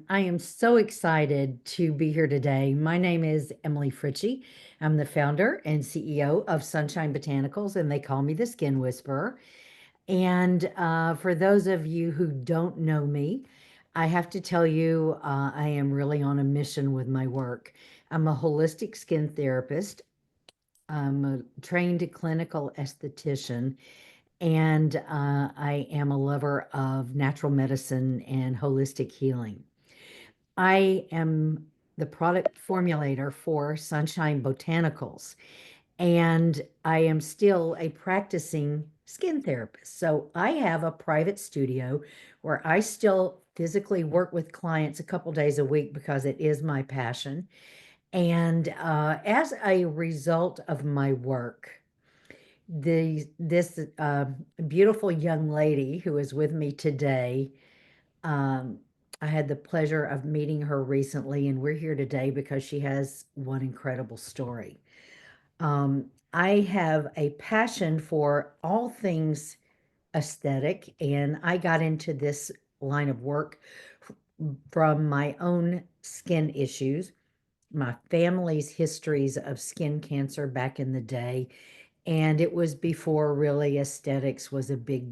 I am so excited to be here today. My name is Emily Fritchey. I'm the founder and CEO of Sunshine Botanicals, and they call me the Skin Whisperer. And for those of you who don't know me, I have to tell you, I am really on a mission with my work. I'm a holistic skin therapist. I'm a trained clinical esthetician, and I am a lover of natural medicine and holistic healing. I am the product formulator for Sunshine Botanicals, and I am still a practicing skin therapist. So I have a private studio where I still physically work with clients a couple days a week because it is my passion. And as a result of my work, this beautiful young lady who is with me today, um, I had the pleasure of meeting her recently, and we're here today because she has one incredible story. I have a passion for all things aesthetic, and I got into this line of work from my own skin issues, my family's histories of skin cancer back in the day, and it was before really aesthetics was a big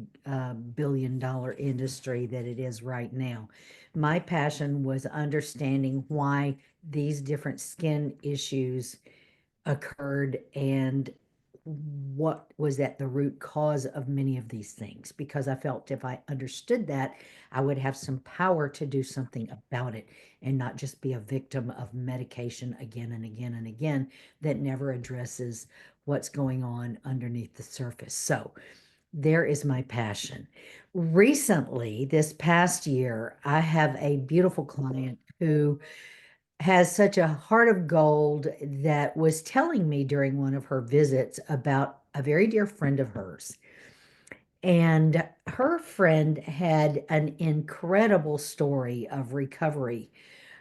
billion-dollar industry that it is right now. My passion was understanding why these different skin issues occurred and what was at the root cause of many of these things, because I felt if I understood that, I would have some power to do something about it and not just be a victim of medication again and again and again that never addresses what's going on underneath the surface. So there is my passion. Recently, this past year, I have a beautiful client who has such a heart of gold that was telling me during one of her visits about a very dear friend of hers. And her friend had an incredible story of recovery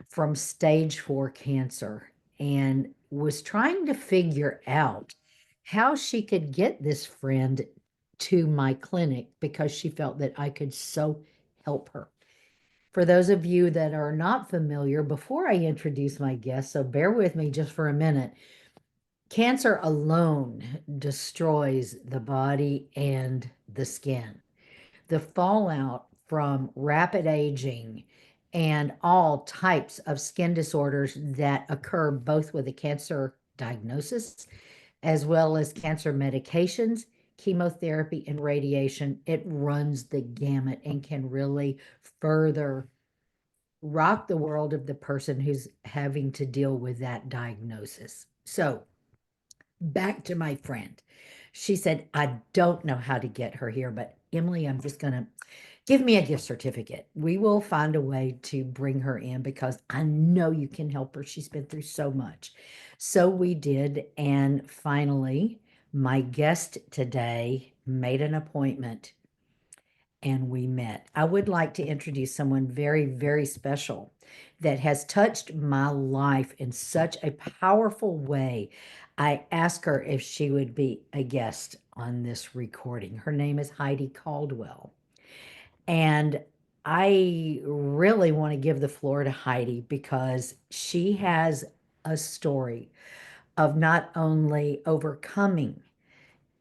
from stage 4 cancer and was trying to figure out how she could get this friend to my clinic because she felt that I could so help her. For those of you that are not familiar, before I introduce my guest, so bear with me just for a minute. Cancer alone destroys the body and the skin. The fallout from rapid aging and all types of skin disorders that occur both with a cancer diagnosis as well as cancer medications, chemotherapy, and radiation, it runs the gamut and can really further rock the world of the person who's having to deal with that diagnosis. So, back to my friend. She said, I don't know how to get her here, but Emily, I'm just going to give me a gift certificate. We will find a way to bring her in because I know you can help her. She's been through so much. So we did. And finally, my guest today made an appointment and we met. I would like to introduce someone very, very special that has touched my life in such a powerful way. I asked her if she would be a guest on this recording. Her name is Heidi Caldwell. And I really want to give the floor to Heidi because she has a story of not only overcoming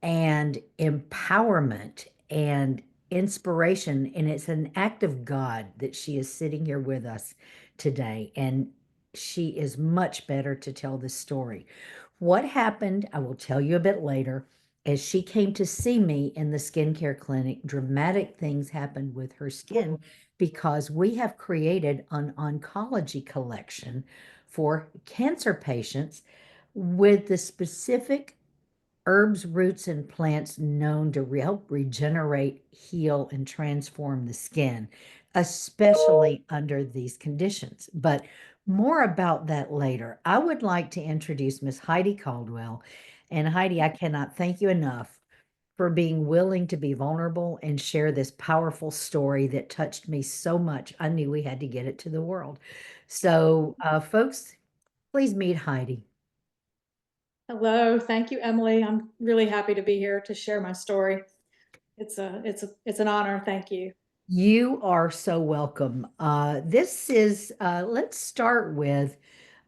and empowerment and inspiration. And it's an act of God that she is sitting here with us today. And she is much better to tell the story. What happened, I will tell you a bit later. As she came to see me in the skincare clinic, dramatic things happened with her skin because we have created an oncology collection for cancer patients with the specific herbs, roots, and plants known to help regenerate, heal, and transform the skin, especially under these conditions. But more about that later. I would like to introduce Miss Heidi Caldwell. And Heidi, I cannot thank you enough for being willing to be vulnerable and share this powerful story that touched me so much. I knew we had to get it to the world. So, folks, please meet Heidi. Hello, thank you, Emily. I'm really happy to be here to share my story. It's an honor. Thank you. You are so welcome. Let's start with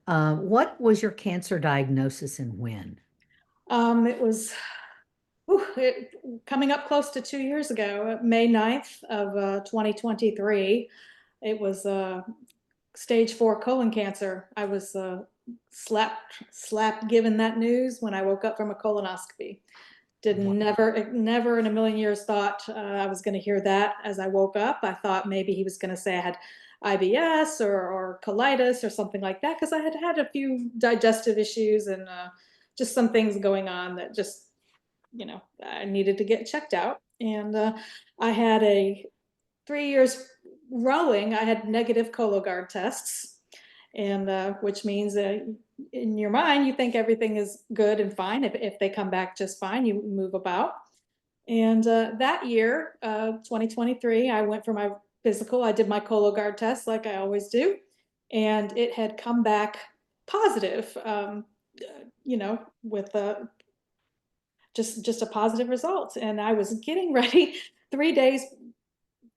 what was your cancer diagnosis and when? It was coming up close to 2 years ago, May 9th of 2023. It was stage 4 colon cancer. I was slapped given that news when I woke up from a colonoscopy. Did Wow. never in a million years thought I was going to hear that as I woke up. I thought maybe he was going to say I had IBS or colitis or something like that, because I had had a few digestive issues and just some things going on that just, I needed to get checked out. And I had 3 years rolling, I had negative Cologuard tests, and which means in your mind, you think everything is good and fine. If they come back just fine, you move about. And that year, 2023, I went for my physical. I did my Cologuard test like I always do, and it had come back positive. With just a positive result. And I was getting ready 3 days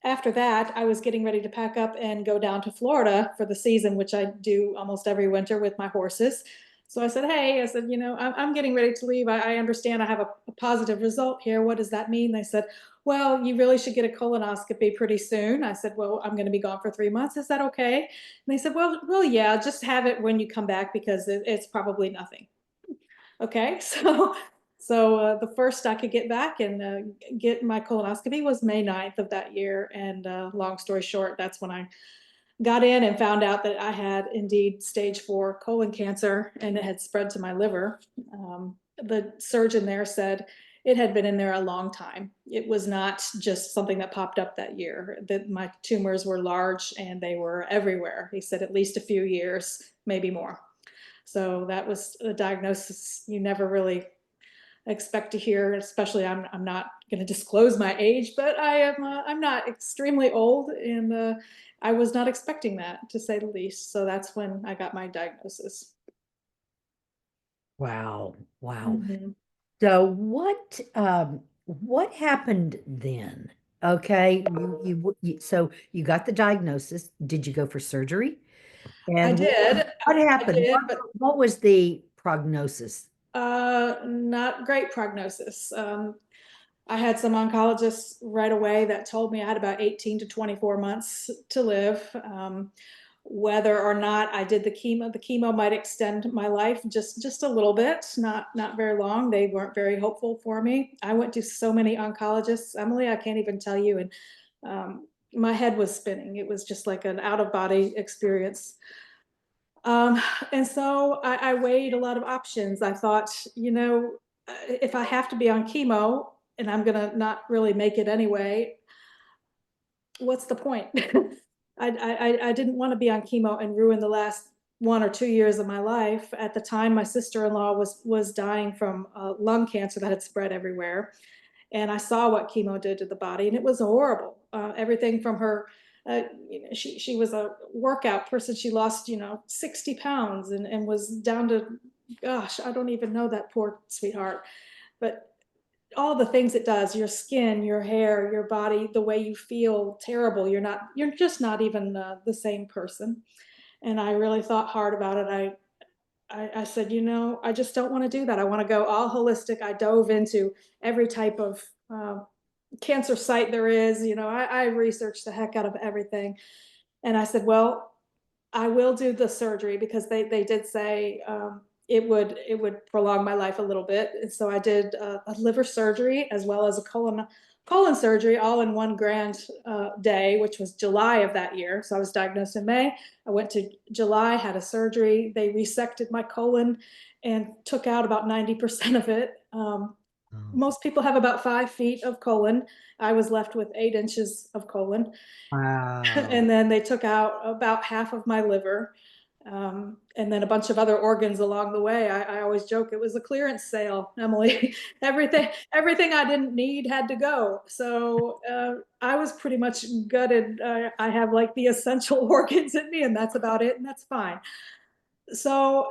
after that, I was getting ready to pack up and go down to Florida for the season, which I do almost every winter with my horses. So I said, hey, I said, I'm getting ready to leave. I understand I have a positive result here. What does that mean? They said, well, you really should get a colonoscopy pretty soon. I said, well, I'm going to be gone for 3 months. Is that okay? And they said, well, yeah, just have it when you come back because it's probably nothing. Okay, so the first I could get back and get my colonoscopy was May 9th of that year. And long story short, that's when I got in and found out that I had indeed stage 4 colon cancer and it had spread to my liver. The surgeon there said it had been in there a long time. It was not just something that popped up that year, that my tumors were large and they were everywhere. He said at least a few years, maybe more. So that was a diagnosis you never really expect to hear, especially I'm not going to disclose my age, but I'm not extremely old, and I was not expecting that, to say the least. So that's when I got my diagnosis. Wow. Wow. Mhm. So what happened then? Okay, so you got the diagnosis. Did you go for surgery? I And did, what I happened? did, but What was the prognosis? not great prognosis. I had some oncologists right away that told me I had about 18 to 24 months to live. Whether or not I did the chemo might extend my life just a little bit, not very long. They weren't very hopeful for me. I went to so many oncologists, Emily, I can't even tell you. And my head was spinning. It was just like an out of body experience. Um, and so I weighed a lot of options. I thought, if I have to be on chemo and I'm gonna not really make it anyway, what's the point? I didn't want to be on chemo and ruin the last 1 or 2 years of my life. At the time, my sister-in-law was dying from lung cancer that had spread everywhere, and I saw what chemo did to the body, and it was horrible. Everything from her, she was a workout person. She lost 60 pounds and was down to, gosh, I don't even know that poor sweetheart, but all the things it does, your skin, your hair, your body, the way you feel terrible. You're just not even the same person. And I really thought hard about it. I said, I just don't want to do that. I want to go all holistic. I dove into every type of cancer site there is. I researched the heck out of everything. And I said, well, I will do the surgery because they did say it would prolong my life a little bit. And so I did a liver surgery as well as a colon surgery all in one grand day, which was July of that year. So I was diagnosed in May. I went to July, had a surgery. They resected my colon and took out about 90% of it. Oh, Most people have about 5 feet of colon. I was left with 8 inches of colon. wow. And then they took out about half of my liver, and then a bunch of other organs along the way. I always joke it was a clearance sale, Emily. everything I didn't need had to go. So I was pretty much gutted. I have like the essential organs in me, and that's about it, and that's fine. So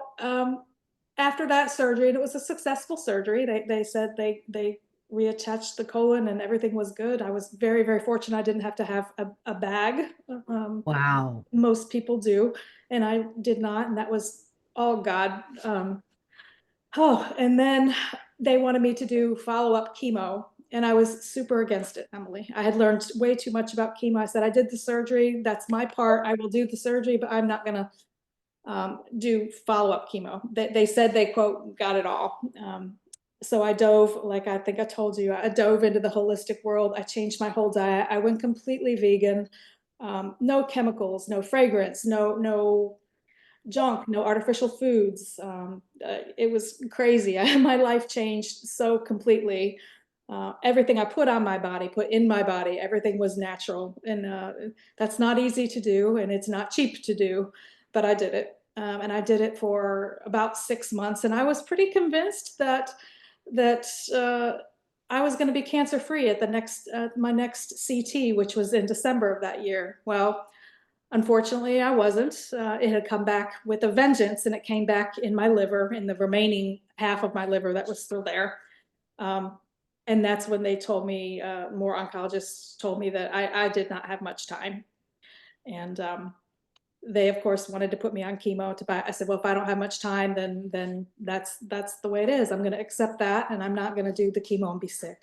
after that surgery, and it was a successful surgery, they said they reattached the colon and everything was good. I was very, very fortunate. I didn't have to have a bag. Wow. Most people do, and I did not, and that was all God. Oh, and then they wanted me to do follow-up chemo, and I was super against it, Emily. I had learned way too much about chemo. I said, I did the surgery. That's my part. I will do the surgery, but I'm not going to do follow-up chemo. They said they, quote, got it all. So I dove, like I think I told you, I dove into the holistic world. I changed my whole diet. I went completely vegan. No chemicals, no fragrance, no junk, no artificial foods. It was crazy. My life changed so completely. Everything I put on my body, put in my body, everything was natural. And that's not easy to do, and it's not cheap to do, but I did it. And I did it for about 6 months, and I was pretty convinced that I was going to be cancer free at the next my next CT, which was in December of that year. Well, unfortunately, I wasn't. It had come back with a vengeance, and it came back in my liver, in the remaining half of my liver that was still there. Um, and that's when they told me, more oncologists told me that I did not have much time. And they, of course, wanted to put me on chemo. I said, well, if I don't have much time, then that's the way it is. I'm going to accept that, and I'm not going to do the chemo and be sick.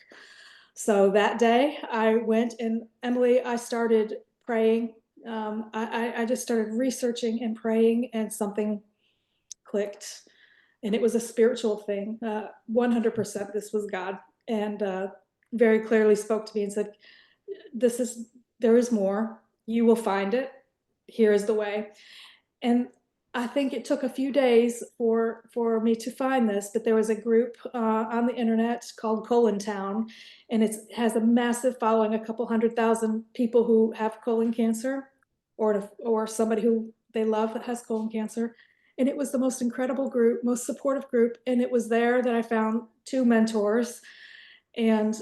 So that day, I went, and Emily, I started praying. I just started researching and praying, and something clicked. And it was a spiritual thing. 100% this was God. And very clearly spoke to me and said, there is more. You will find it. Here is the way. And I think it took a few days for me to find this, but there was a group on the internet called Colon Town, and it has a massive following, a couple 100,000 people who have colon cancer, or somebody who they love that has colon cancer. And it was the most incredible group, most supportive group. And it was there that I found two mentors, and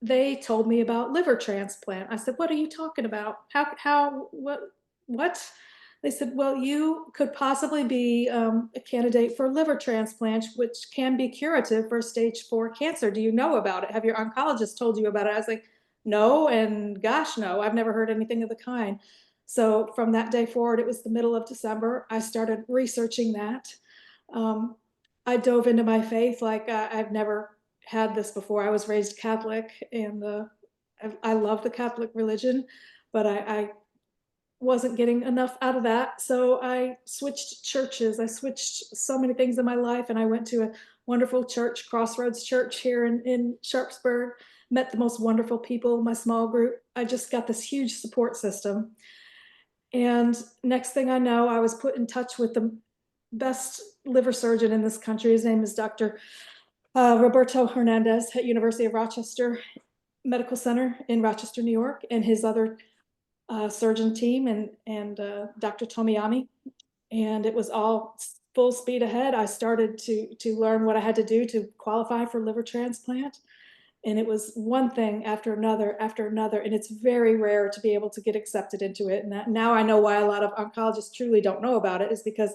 they told me about liver transplant. I said, what are you talking about? What? They said, well, you could possibly be a candidate for liver transplant, which can be curative for stage 4 cancer. Do you know about it? Have your oncologist told you about it? I was like, no, and gosh, no, I've never heard anything of the kind. So from that day forward, it was the middle of December, I started researching that. Um, I dove into my faith like I've never had this before. I was raised Catholic, and I love the Catholic religion, but I wasn't getting enough out of that. So I switched churches. I switched so many things in my life, and I went to a wonderful church, Crossroads Church here in Sharpsburg, met the most wonderful people, my small group. I just got this huge support system. And next thing I know, I was put in touch with the best liver surgeon in this country. His name is Dr. Roberto Hernandez at University of Rochester Medical Center in Rochester, New York, and his other surgeon team, and Dr. Tomiyami. And it was all full speed ahead. I started to learn what I had to do to qualify for liver transplant. And it was one thing after another. And it's very rare to be able to get accepted into it. And now I know why a lot of oncologists truly don't know about it, is because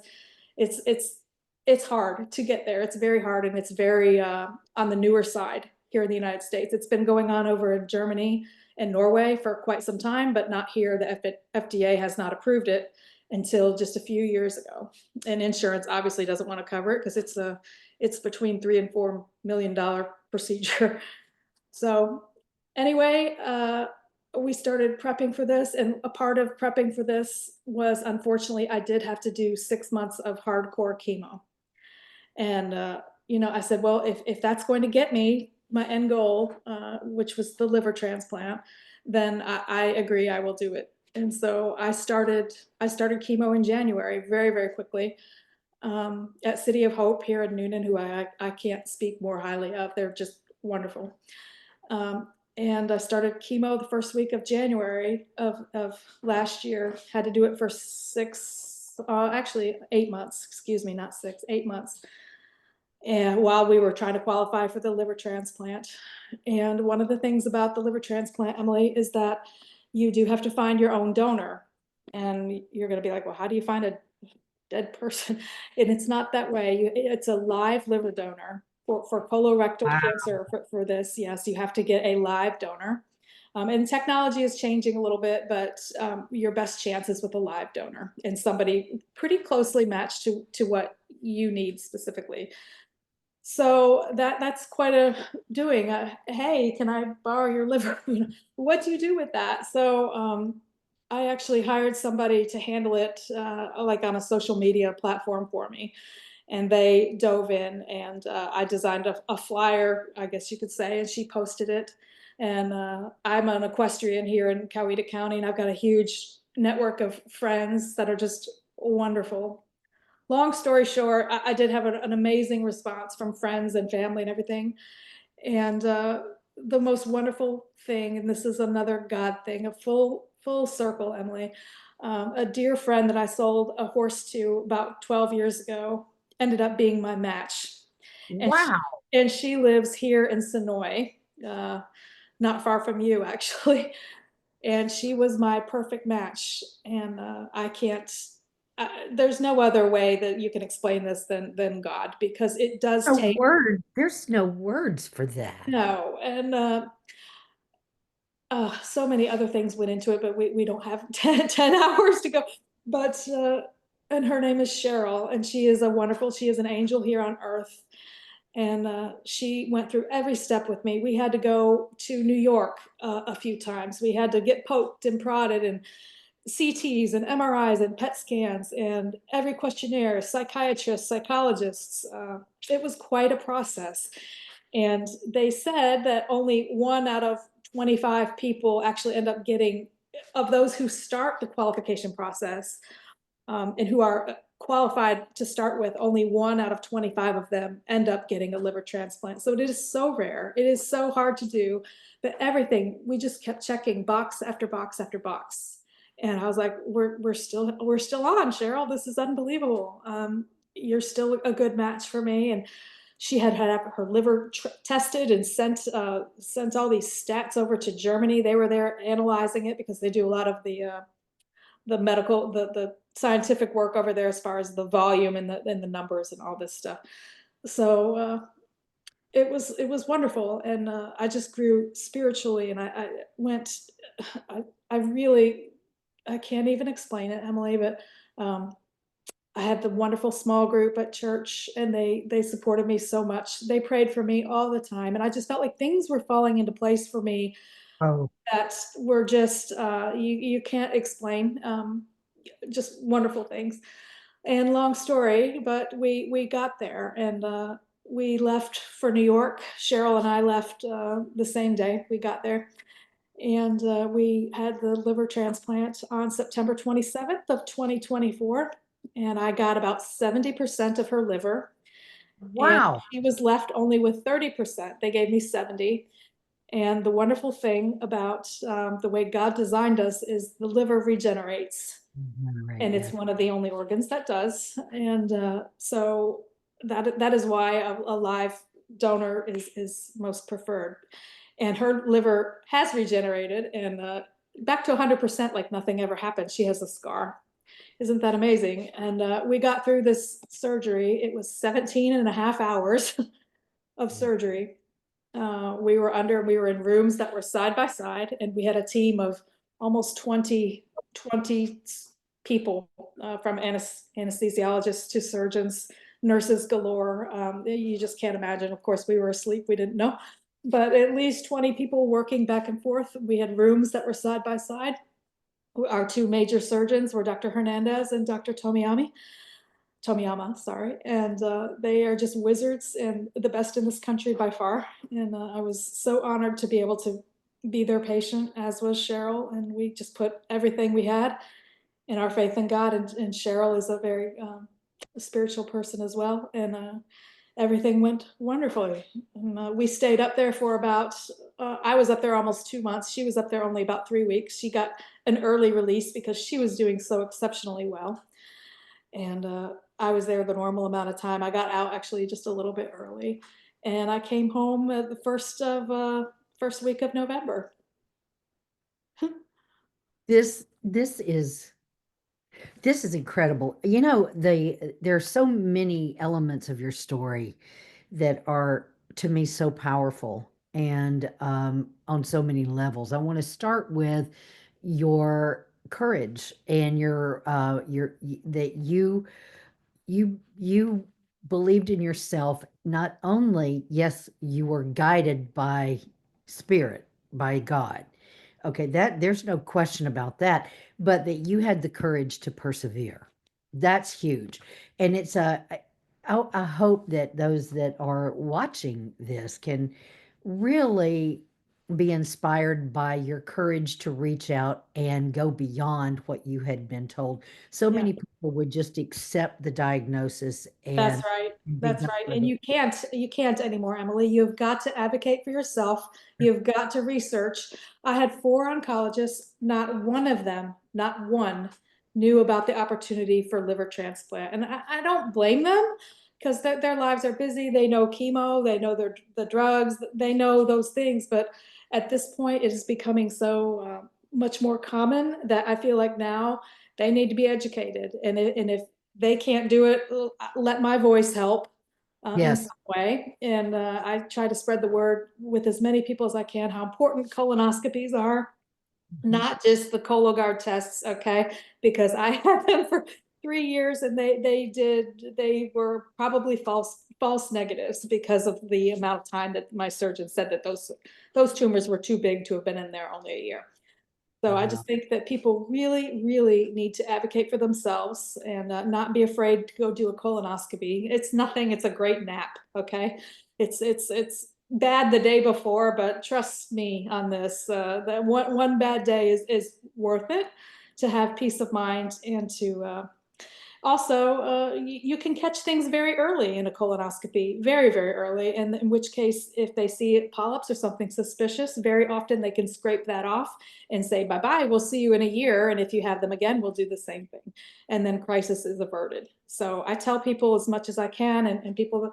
it's hard to get there. It's very hard, and it's very on the newer side here in the United States. It's been going on over in Germany and Norway for quite some time, but not here. The FDA has not approved it until just a few years ago. And insurance obviously doesn't want to cover it because it's between $3 and $4 million procedure. So anyway, we started prepping for this, and a part of prepping for this was, unfortunately, I did have to do 6 months of hardcore chemo. And I said, well, if that's going to get me my end goal, which was the liver transplant, then I agree, I will do it. And so I started chemo in January, very, very quickly, at City of Hope here in Noonan, who I can't speak more highly of. They're just wonderful. And I started chemo the first week of January of last year. Had to do it for 8 months, excuse me, not 6, 8 months. And while we were trying to qualify for the liver transplant. And one of the things about the liver transplant, Emily, is that you do have to find your own donor. And you're going to be like, well, how do you find a dead person? And it's not that way. It's a live liver donor. for colorectal Wow. cancer for this, yes, you have to get a live donor. And technology is changing a little bit, but your best chance is with a live donor and somebody pretty closely matched to what you need specifically. So that's quite a doing. Hey, can I borrow your liver? What do you do with that? So I actually hired somebody to handle it, like on a social media platform for me, and they dove in, and I designed a flyer, I guess you could say, and she posted it. And I'm an equestrian here in Coweta County, and I've got a huge network of friends that are just wonderful. Long story short, I did have an amazing response from friends and family and everything. And the most wonderful thing, and this is another God thing, a full circle, Emily. A dear friend that I sold a horse to about 12 years ago ended up being my match, and Wow. she lives here in Sonoy, uh, not far from you actually. And she was my perfect match. And I can't. There's no other way that you can explain this than God, because it does A take word. There's no words for that. no. And so many other things went into it, but we don't have 10 hours to go. But and her name is Cheryl, and she is she is an angel here on earth. And she went through every step with me. We had to go to New York a few times. We had to get poked and prodded, and CTs and MRIs and PET scans and every questionnaire, psychiatrists, psychologists. It was quite a process. And they said that only 1 out of 25 people actually end up getting, of those who start the qualification process, and who are qualified to start with, only 1 out of 25 of them end up getting a liver transplant. So it is so rare. It is so hard to do. But everything, we just kept checking box after box after box. And I was like, we're still on, Cheryl. This is unbelievable. You're still a good match for me. And she had had her liver tested and sent all these stats over to Germany. They were there analyzing it because they do a lot of the medical, the scientific work over there as far as the volume and the numbers and all this stuff. So it was wonderful, and I just grew spiritually, and I went. I really, I can't even explain it, Emily, but I had the wonderful small group at church, and they supported me so much. They prayed for me all the time, and I just felt like things were falling into place for me Oh, that were just you can't explain. Just wonderful things. And long story, but we got there, and we left for New York. Cheryl and I left the same day we got there, and we had the liver transplant on September 27th of 2024, and I got about 70% of her liver, and wow. she was left only with 30%. They gave me 70. And the wonderful thing about the way God designed us is the liver regenerates, Right, and it's yes. one of the only organs that does. And so that is why a live donor is most preferred. And her liver has regenerated, and back to 100%, like nothing ever happened. She has a scar. Isn't that amazing? And we got through this surgery. It was 17 and a half hours of surgery. We were in rooms that were side by side, and we had a team of almost 20 people, from anesthesiologists to surgeons, nurses galore. You just can't imagine. Of course, we were asleep. We didn't know, but at least 20 people working back and forth. We had rooms that were side by side. Our two major surgeons were Dr. Hernandez and Dr. Tomiyama, sorry, and they are just wizards and the best in this country by far. And I was so honored to be able to be their patient, as was Cheryl. And we just put everything we had in our faith in God. And Cheryl is a very spiritual person as well, and everything went wonderfully. And, we stayed up there for about. I was up there almost 2 months. She was up there only about 3 weeks. She got an early release because she was doing so exceptionally well, and I was there the normal amount of time. I got out actually just a little bit early, and I came home at the first week of November. This is incredible. There are so many elements of your story that are to me so powerful and on so many levels. I want to start with your courage and your that you believed in yourself. Not only, yes, you were guided by spirit, by God. Okay, that there's no question about that, but that you had the courage to persevere. That's huge. And it's I hope that those that are watching this can really be inspired by your courage to reach out and go beyond what you had been told. So Yeah. many people would just accept the diagnosis That's and right. be That's done right. with And it. you can't anymore, Emily. You've got to advocate for yourself. You've got to research. I had four oncologists, not one of them, not one knew about the opportunity for liver transplant. And I don't blame them because their lives are busy. They know chemo, they know the drugs, they know those things. But at this point, it is becoming so much more common that I feel like now they need to be educated. And if they can't do it, let my voice help in some Yes. way. And I try to spread the word with as many people as I can how important colonoscopies are, Mhm. not just the Cologuard tests, okay? Because I had them for 3 years and they were probably false negatives because of the amount of time that my surgeon said that those tumors were too big to have been in there only a year. So I Wow. just think that people really, really need to advocate for themselves and not be afraid to go do a colonoscopy. It's nothing. It's a great nap. Okay, it's bad the day before, but trust me on this. That one bad day is worth it to have peace of mind and to also, you can catch things very early in a colonoscopy, very, very early. And in which case, if they see polyps or something suspicious, very often they can scrape that off and say, bye bye, we'll see you in a year. And if you have them again, we'll do the same thing. And then crisis is averted. So I tell people as much as I can, and people,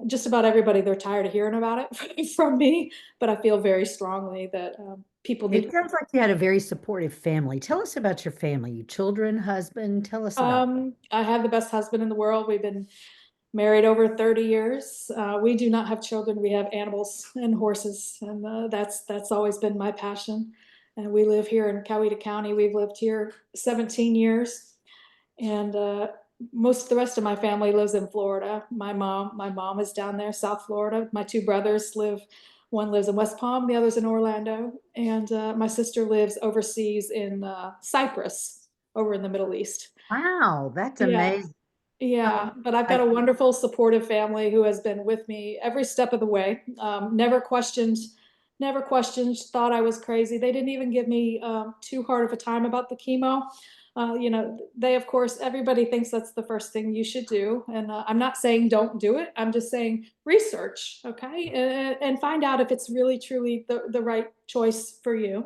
just about everybody, they're tired of hearing about it from me. But I feel very strongly that people need It to. sounds like you had a very supportive family. Tell us about your family, your children, husband. Tell us about them. I have the best husband in the world. We've been married over 30 years. We do not have children. We have animals and horses, and that's always been my passion. And we live here in Coweta County. We've lived here 17 years, and most of the rest of my family lives in Florida. My mom is down there, South Florida. My two brothers live. One lives in West Palm, the other's in Orlando, and my sister lives overseas in Cyprus, over in the Middle East. Wow, that's Yeah, amazing. yeah, but I've got I, a wonderful, supportive family who has been with me every step of the way. Never questioned, thought I was crazy. They didn't even give me too hard of a time about the chemo. They, of course, everybody thinks that's the first thing you should do. And I'm not saying don't do it. I'm just saying research, okay? And find out if it's really, truly the right choice for you.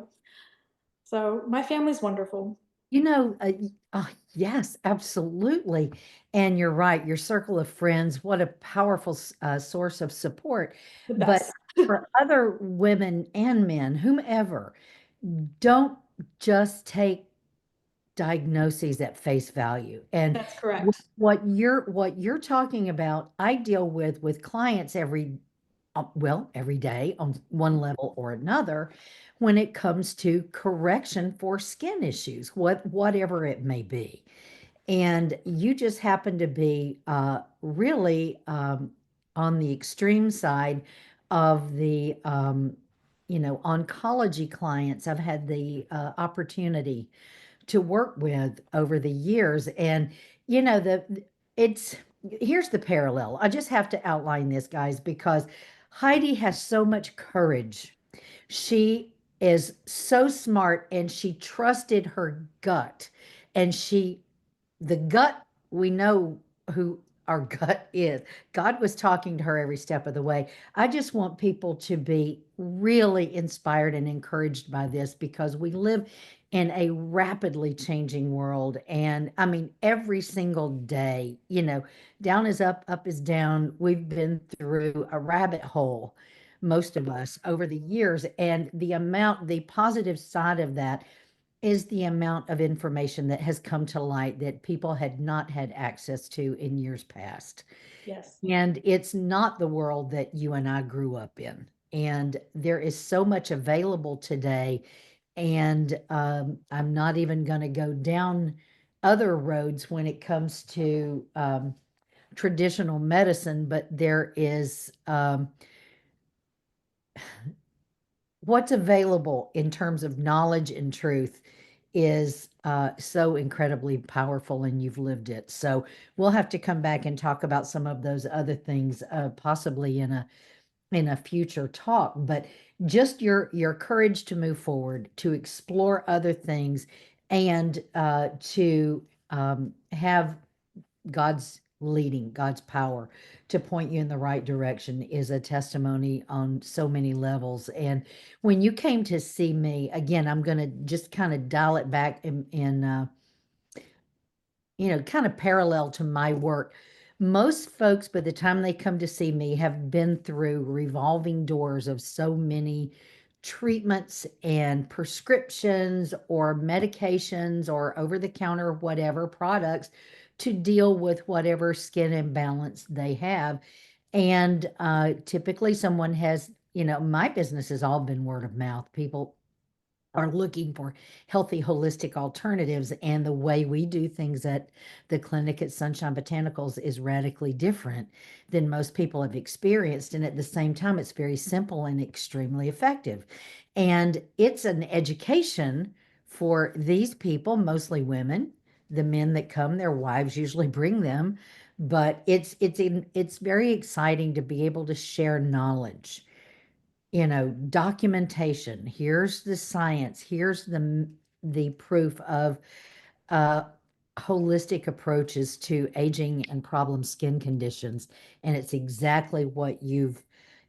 So my family's wonderful. you know, yes, absolutely. And you're right. Your circle of friends, what a powerful source of support. The But best. for other women and men, whomever, don't just take diagnoses at face value. And That's correct. what you're talking about, I deal with clients every day on one level or another when it comes to correction for skin issues, whatever it may be. And you just happen to be really on the extreme side of the oncology clients I've had the opportunity to work with over the years. And it's here's the parallel. I just have to outline this, guys, because Heidi has so much courage. She is so smart and she trusted her gut. And the gut, we know who our gut is. God was talking to her every step of the way. I just want people to be really inspired and encouraged by this because we live in a rapidly changing world. And I mean, every single day, down is up, up is down. We've been through a rabbit hole, most of us, over the years. And the positive side of that is the amount of information that has come to light that people had not had access to in years past. Yes. And it's not the world that you and I grew up in. And there is so much available today. And I'm not even going to go down other roads when it comes to traditional medicine, but there is what's available in terms of knowledge and truth is so incredibly powerful, and you've lived it. So we'll have to come back and talk about some of those other things, possibly in a future talk. But just your courage to move forward, to explore other things, and to have God's leading, God's power to point you in the right direction is a testimony on so many levels. And when you came to see me, again, I'm going to just kind of dial it back in kind of parallel to my work. Most folks, by the time they come to see me, have been through revolving doors of so many treatments and prescriptions or medications or over the counter, whatever products to deal with whatever skin imbalance they have. And typically, someone has, my business has all been word of mouth. People are looking for healthy, holistic alternatives. And the way we do things at the clinic at Sunshine Botanicals is radically different than most people have experienced. And at the same time, it's very simple and extremely effective. And it's an education for these people, mostly women. The men that come, their wives usually bring them, but it's very exciting to be able to share knowledge, documentation. Here's the science. Here's the proof of uh, holistic approaches to aging and problem skin conditions. And it's exactly what you've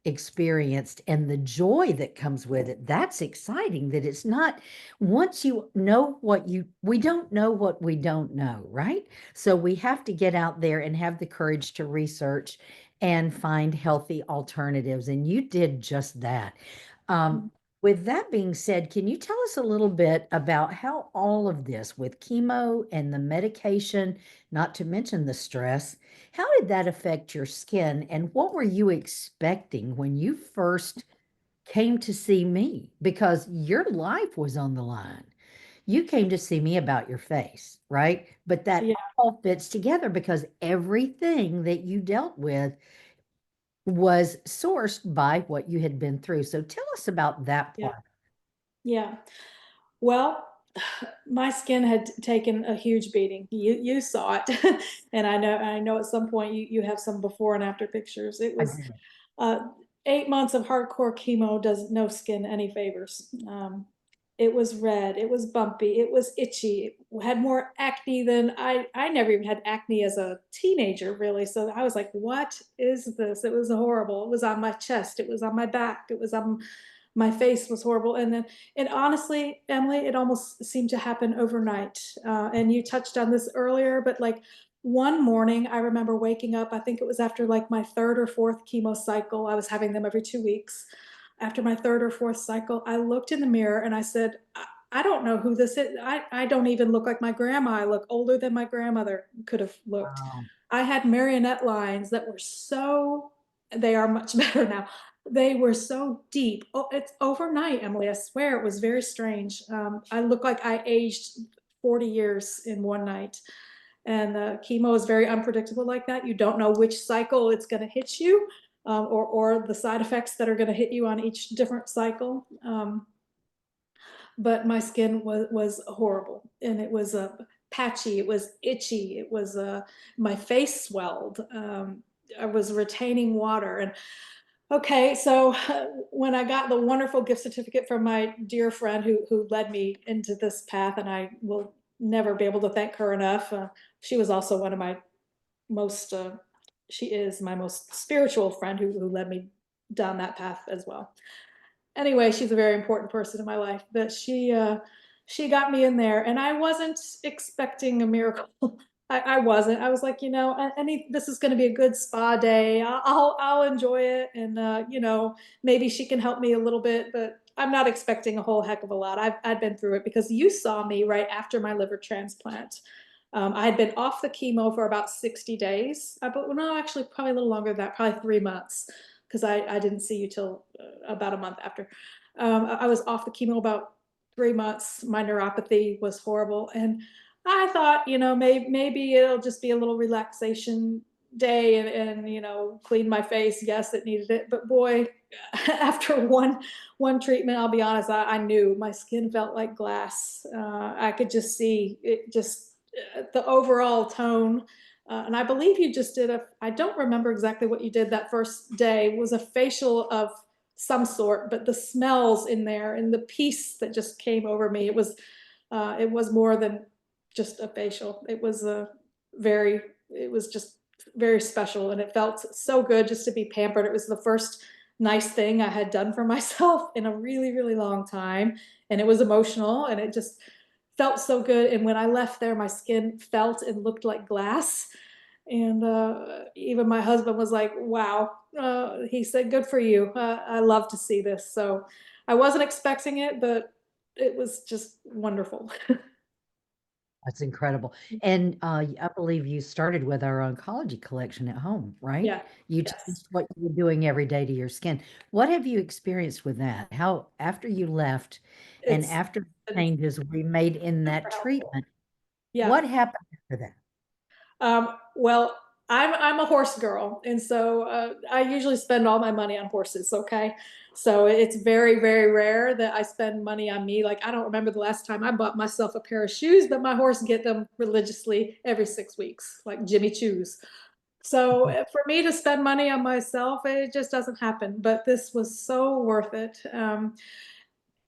experienced and the joy that comes with it. That's exciting that it's not once you know we don't know what we don't know, right? So we have to get out there and have the courage to research and find healthy alternatives. And you did just that. Um, with that being said, can you tell us a little bit about how all of this with chemo and the medication, not to mention the stress, how did that affect your skin? And what were you expecting when you first came to see me? Because your life was on the line. You came to see me about your face, right? But that Yeah. all fits together because everything that you dealt with was sourced by what you had been through. So tell us about that Yeah. part. Yeah. Well, my skin had taken a huge beating. You saw it, and I know at some point you have some before and after pictures. It I was did. 8 months of hardcore chemo does no skin any favors. It was red, it was bumpy, it was itchy, it had more acne than I never even had acne as a teenager, really. So I was like, what is this? It was horrible. It was on my chest, it was on my back, it was on my face was horrible. And honestly, Emily, it almost seemed to happen overnight. And you touched on this earlier, but like one morning, I remember waking up, I think it was after like my third or fourth chemo cycle. I was having them every 2 weeks. After my third or fourth cycle, I looked in the mirror and I said, I don't know who this is. I don't even look like my grandma. I look older than my grandmother could have looked. Wow. I had marionette lines that were they are much better now. They were so deep. Oh, it's overnight, Emily. I swear it was very strange. I look like I aged 40 years in one night. And chemo is very unpredictable like that. You don't know which cycle it's going to hit you, or the side effects that are going to hit you on each different cycle. But my skin was horrible, and it was patchy. It was itchy. It was my face swelled. I was retaining water, and okay, so when I got the wonderful gift certificate from my dear friend who led me into this path, and I will never be able to thank her enough. She was also one of my most, she is my most spiritual friend who led me down that path as well. Anyway, she's a very important person in my life, but she got me in there, and I wasn't expecting a miracle. I wasn't. I was like, this is going to be a good spa day. I'll enjoy it, and maybe she can help me a little bit. But I'm not expecting a whole heck of a lot. I'd been through it because you saw me right after my liver transplant. I had been off the chemo for about 60 days. But no, actually, probably a little longer than that, probably 3 months, because I didn't see you till about a month after. I was off the chemo about 3 months. My neuropathy was horrible. And I thought, maybe it'll just be a little relaxation day and clean my face. Yes, it needed it. But boy, after one treatment, I'll be honest, I knew my skin felt like glass. I could just see it, just the overall tone. And I believe you just did I don't remember exactly what you did that first day, was a facial of some sort, but the smells in there and the peace that just came over me, it was more than just a facial. It was just very special, and it felt so good just to be pampered. It was the first nice thing I had done for myself in a really, really long time. And it was emotional, and it just felt so good. And when I left there, my skin felt and looked like glass. And even my husband was like, wow. He said, good for you. I love to see this. So I wasn't expecting it, but it was just wonderful. That's incredible. And I believe you started with our oncology collection at home, right? Yeah. You Yes. changed what you were doing every day to your skin. What have you experienced with that? How, after you left and It's, after the it's changes we made in super that helpful. treatment, Yeah. what happened after that? Well, I'm a horse girl, and so I usually spend all my money on horses. Okay, so it's very, very rare that I spend money on me. Like, I don't remember the last time I bought myself a pair of shoes, but my horse get them religiously every 6 weeks, like Jimmy Choos. So for me to spend money on myself, it just doesn't happen. But this was so worth it.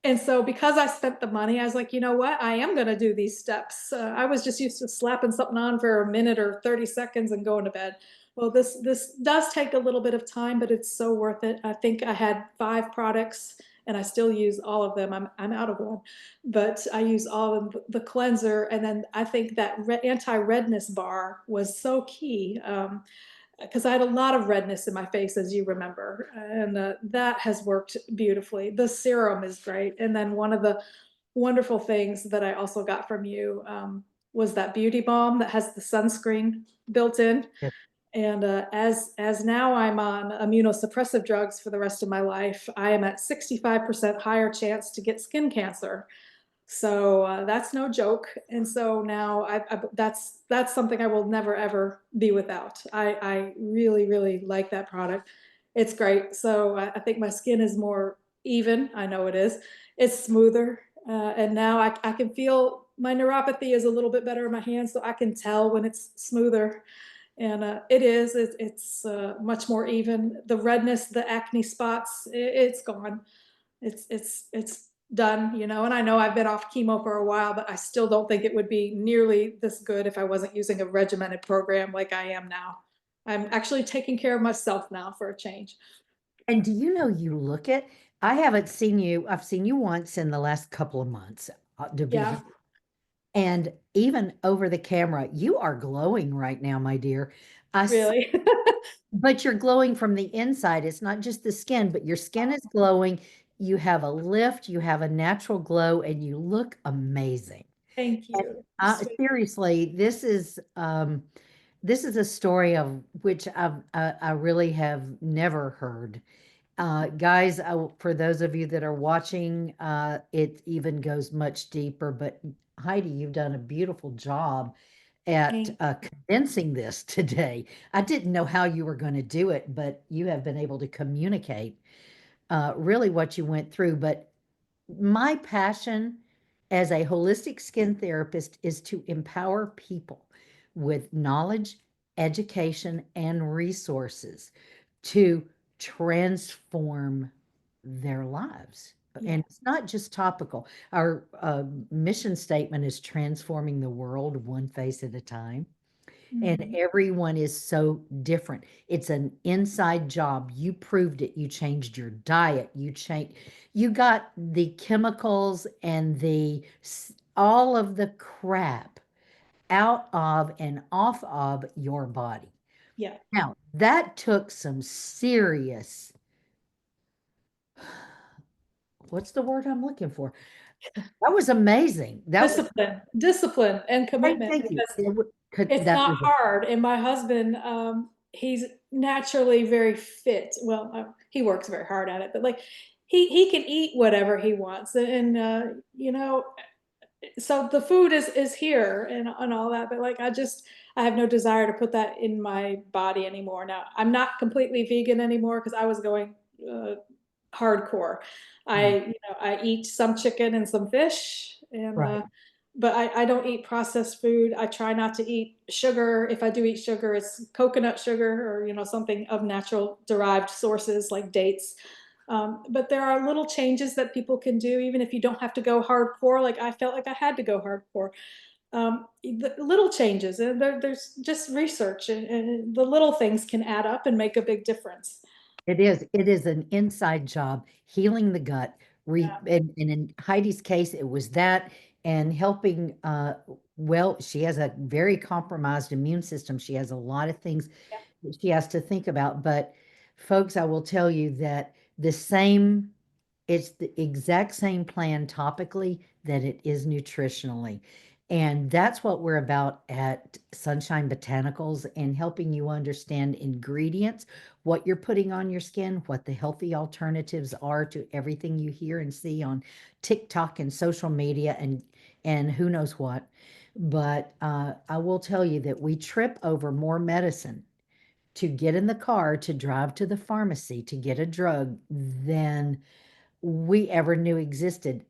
And so because I spent the money, I was like, you know what? I am going to do these steps. I was just used to slapping something on for a minute or 30 seconds and going to bed. Well, this does take a little bit of time, but it's so worth it. I think I had 5 products and I still use all of them. I'm out of one, but I use all of the cleanser. And then I think that anti-redness bar was so key. Because I had a lot of redness in my face, as you remember, and that has worked beautifully. The serum is great. And then one of the wonderful things that I also got from you was that beauty balm that has the sunscreen built in. Yeah. And as now I'm on immunosuppressive drugs for the rest of my life, I am at 65% higher chance to get skin cancer. So that's no joke. And so now that's something I will never ever be without. I really, really like that product. It's great. So I think my skin is more even. I know it is. It's smoother. And now I can feel my neuropathy is a little bit better in my hands, so I can tell when it's smoother. And it's much more even. The redness, the acne spots, it's gone. It's done, and I know I've been off chemo for a while, but I still don't think it would be nearly this good if I wasn't using a regimented program like I am now. I'm actually taking care of myself now for a change. And do you know you look at, I haven't seen you, I've seen you once in the last couple of months, to Yeah, be, and even over the camera, you are glowing right now, my dear. I really. But you're glowing from the inside. It's not just the skin, but your skin is glowing. You have a lift, you have a natural glow, and you look amazing. Thank And you. You're sweet. seriously, this is a story of which I really have never heard. Guys, for those of you that are watching, it even goes much deeper. But Heidi, you've done a beautiful job at Thank condensing this today. I didn't know how you were going to do it, but you have been able to communicate really what you went through. But my passion as a holistic skin therapist is to empower people with knowledge, education, and resources to transform their lives. Yeah. And it's not just topical. Our mission statement is transforming the world one face at a time. And Mhm. everyone is so different. It's an inside job. You proved it. You changed your diet. You got the chemicals and all of the crap out of and off of your body. Yeah. Now, that took some serious what's the word I'm looking for? That was amazing. That was, Discipline and commitment, thank you. because it's That not was, hard. And my husband, he's naturally very fit. Well, he works very hard at it, but like he can eat whatever he wants, and you know, so the food is here and all that. But like I have no desire to put that in my body anymore. Now I'm not completely vegan anymore because I was going uh, hardcore. mm, I eat some chicken and some fish, and right. but I don't eat processed food. I try not to eat sugar. If I do eat sugar, it's coconut sugar or something of natural derived sources like dates. But there are little changes that people can do, even if you don't have to go hardcore. Like I felt like I had to go hardcore. The little changes, and there's just research, and the little things can add up and make a big difference. It is. It is an inside job, healing the gut. And in Heidi's case, it was that and helping. Well, she has a very compromised immune system. She has a lot of things that she has to think about. But, folks, I will tell you that the same it's the exact same plan topically that it is nutritionally. And that's what we're about at Sunshine Botanicals and helping you understand ingredients, what you're putting on your skin, what the healthy alternatives are to everything you hear and see on TikTok and social media and who knows what. But I will tell you that we trip over more medicine to get in the car to drive to the pharmacy to get a drug than we ever knew existed.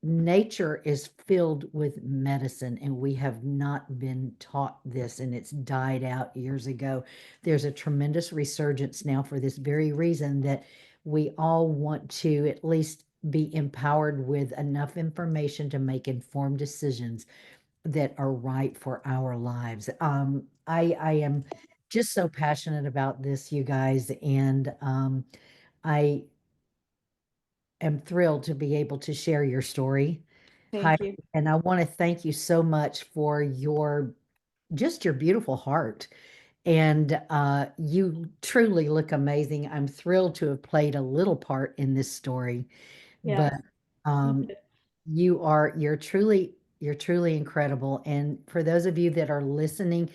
Nature is filled with medicine, and we have not been taught this, and it's died out years ago. There's a tremendous resurgence now for this very reason that we all want to at least be empowered with enough information to make informed decisions that are right for our lives. I am just so passionate about this, you guys, and I am thrilled to be able to share your story. Hi, Thank you. and I want to thank you so much for your just your beautiful heart. And you truly look amazing. I'm thrilled to have played a little part in this story, but Yes. um, you're truly incredible. And for those of you that are listening,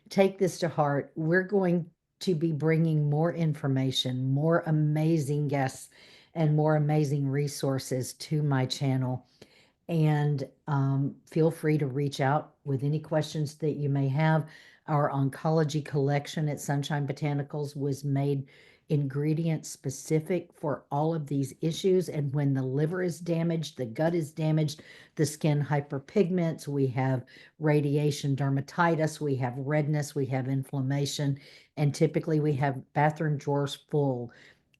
take this to heart. We're going to be bringing more information, more amazing guests, and more amazing resources to my channel. And feel free to reach out with any questions that you may have. Our oncology collection at Sunshine Botanicals was made ingredient specific for all of these issues. And when the liver is damaged, the gut is damaged, the skin hyperpigments, we have radiation dermatitis, we have redness, we have inflammation, and typically we have bathroom drawers full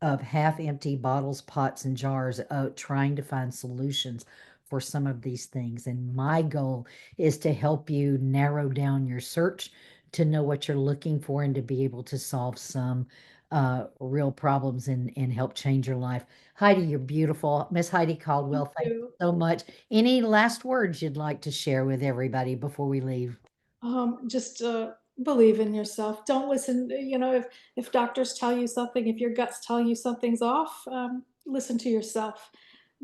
of half empty bottles, pots, and jars trying to find solutions for some of these things. And my goal is to help you narrow down your search to know what you're looking for and to be able to solve some real problems and help change your life. Heidi, you're beautiful. Miss Heidi Thank Caldwell, thank you you. so much. Any last words you'd like to share with everybody before we leave? Just believe in yourself. Don't listen. If doctors tell you something, if your gut's telling you something's off, listen to yourself.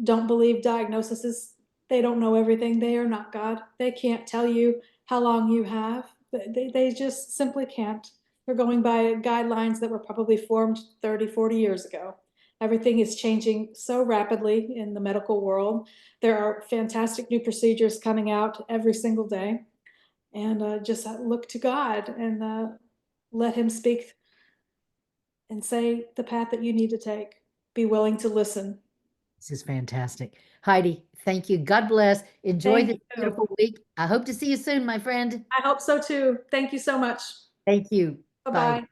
Don't believe diagnoses. They don't know everything. They are not God. They can't tell you how long you have. They just simply can't. They're going by guidelines that were probably formed 30, 40 years ago. Everything is changing so rapidly in the medical world. There are fantastic new procedures coming out every single day. And just look to God and let Him speak and say the path that you need to take. Be willing to listen. This is fantastic. Heidi, thank you. God bless. Enjoy Thank this you. beautiful week. I hope to see you soon, my friend. I hope so too. Thank you so much. Thank you. Bye Bye. bye.